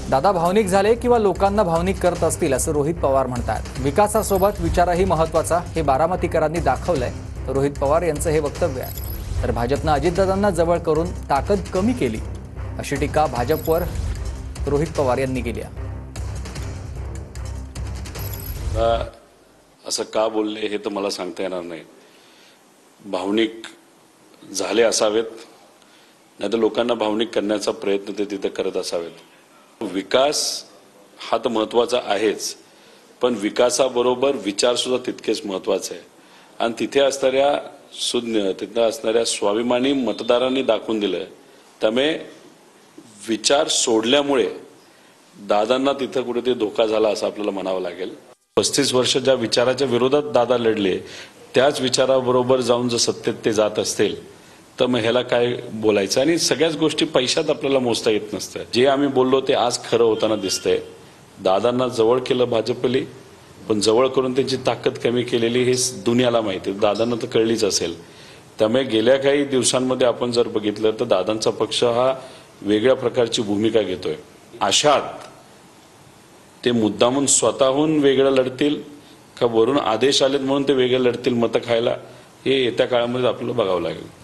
दादा भावनिक झाले किंवा लोकांना भावनिक करत असतील असं रोहित पवार म्हणतात। विकासासोबत विचारही महत्त्वाचा हे बारामतीकरांनी दाखवलंय। रोहित पवार यांचं हे वक्तव्य आहे। तर भाजपनं अजितदादांना जवळ करून ताकद कमी केली अशी टीका भाजपवर रोहित पवार यांनी केली आहे। असं का बोलले हे तर मला सांगता येणार नाही। भावनिक झाले असावेत, नाहीतर लोकांना भावनिक करण्याचा प्रयत्न ते तिथे करत असावेत। विकास हा तर महत्त्वाचा आहेच, पण विकासाबरोबर विचार सुद्धा तितकेच महत्त्वाचे आहे। आणि तिथे असणाऱ्या सुज्ञ, तिथे असणाऱ्या स्वाभिमानी मतदारांनी दाखवून दिलं, त्यामुळे विचार सोडल्यामुळे दादांना तिथे कुठेतरी धोका झाला असं आपल्याला म्हणावं लागेल। 35 वर्ष ज्या विचाराच्या विरोधात दादा लढले, त्याच विचाराबरोबर जाऊन जर सत्तेत ते जात असतील तर मग ह्याला काय बोलायचं। आणि सगळ्याच गोष्टी पैशात आपल्याला मोजता येत नसतं। जे आम्ही बोललो ते आज खरं होताना दिसतंय। दादांना जवळ केलं भाजपली, पण जवळ करून त्यांची ताकद कमी केलेली हे दुनियाला माहिती आहे, दादांना तर कळलीच असेल। त्यामुळे गेल्या काही दिवसांमध्ये आपण जर बघितलं तर दादांचा पक्ष हा वेगळ्या प्रकारची भूमिका घेतोय। अशात ते मुद्दामून स्वतःहून वेगळं लढतील का वरून आदेश आलेत म्हणून ते वेगळं लढतील मतं खायला, हे येत्या काळामध्ये आपल्याला बघावं लागेल।